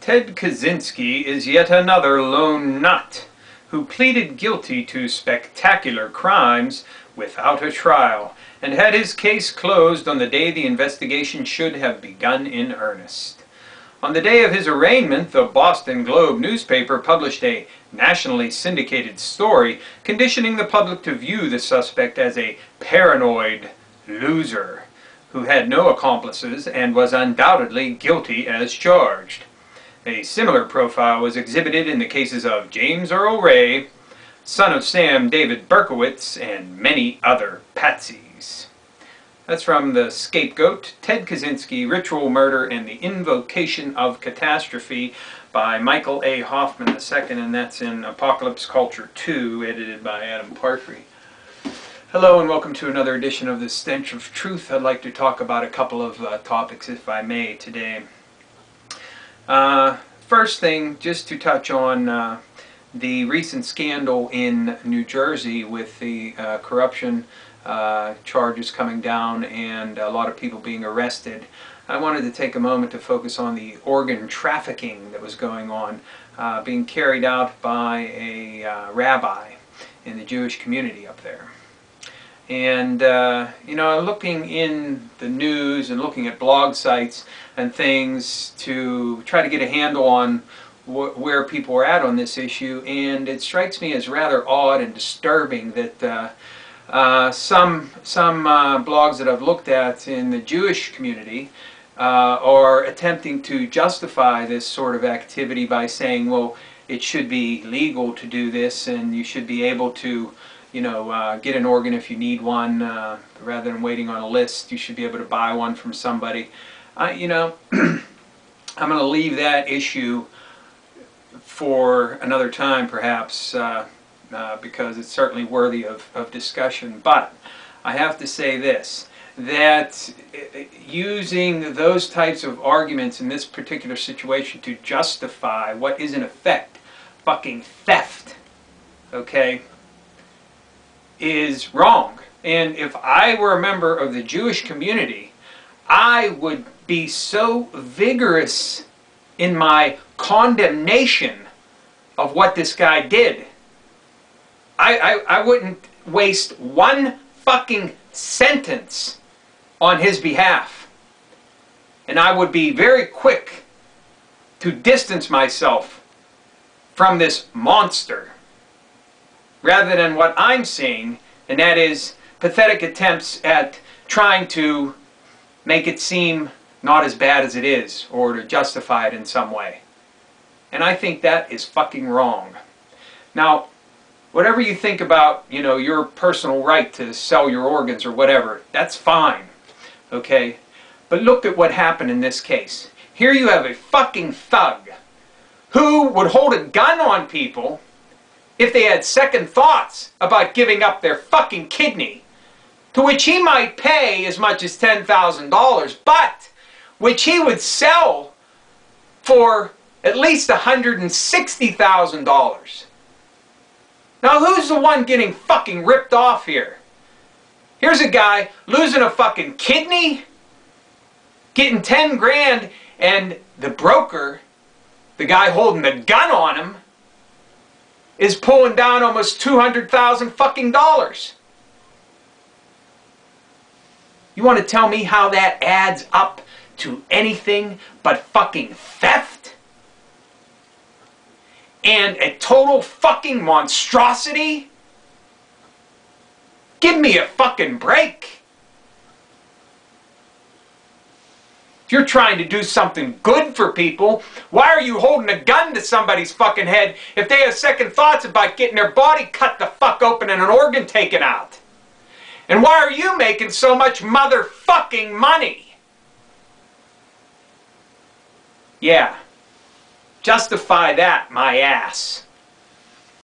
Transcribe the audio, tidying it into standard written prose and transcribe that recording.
Ted Kaczynski is yet another lone nut who pleaded guilty to spectacular crimes without a trial and had his case closed on the day the investigation should have begun in earnest. On the day of his arraignment, the Boston Globe newspaper published a nationally syndicated story conditioning the public to view the suspect as a paranoid loser who had no accomplices and was undoubtedly guilty as charged. A similar profile was exhibited in the cases of James Earl Ray, son of Sam David Berkowitz, and many other patsies. That's from The Scapegoat, Ted Kaczynski, Ritual Murder and the Invocation of Catastrophe by Michael A. Hoffman II, and that's in Apocalypse Culture 2, edited by Adam Parfrey. Hello and welcome to another edition of the Stench of Truth. I'd like to talk about a couple of topics, if I may, today. First thing, just to touch on the recent scandal in New Jersey with the corruption charges coming down and a lot of people being arrested. I wanted to take a moment to focus on the organ trafficking that was going on, being carried out by a rabbi in the Jewish community up there. And, you know, looking in the news and looking at blog sites and things to try to get a handle on where people are at on this issue, and it strikes me as rather odd and disturbing that some blogs that I've looked at in the Jewish community are attempting to justify this sort of activity by saying, well, it should be legal to do this and you should be able to, you know, get an organ if you need one, rather than waiting on a list. You should be able to buy one from somebody. You know, I'm going to leave that issue for another time, perhaps, because it's certainly worthy of discussion. But I have to say this, that using those types of arguments in this particular situation to justify what is in effect fucking theft, okay, is wrong. And if I were a member of the Jewish community, I would be so vigorous in my condemnation of what this guy did. I wouldn't waste one fucking sentence on his behalf. And I would be very quick to distance myself from this monster, rather than what I'm seeing, and that is pathetic attempts at trying to make it seem not as bad as it is, or to justify it in some way. And I think that is fucking wrong. Now, whatever you think about, you know, your personal right to sell your organs or whatever, that's fine, okay? But look at what happened in this case. Here you have a fucking thug who would hold a gun on people if they had second thoughts about giving up their fucking kidney, to which he might pay as much as $10,000, but which he would sell for at least $160,000. Now who's the one getting fucking ripped off here? Here's a guy losing a fucking kidney, getting 10 grand, and the broker, the guy holding the gun on him, is pulling down almost $200,000 fucking dollars. You want to tell me how that adds up to anything but fucking theft? And a total fucking monstrosity? Give me a fucking break. If you're trying to do something good for people, why are you holding a gun to somebody's fucking head if they have second thoughts about getting their body cut the fuck open and an organ taken out? And why are you making so much motherfucking money? Yeah, justify that, my ass.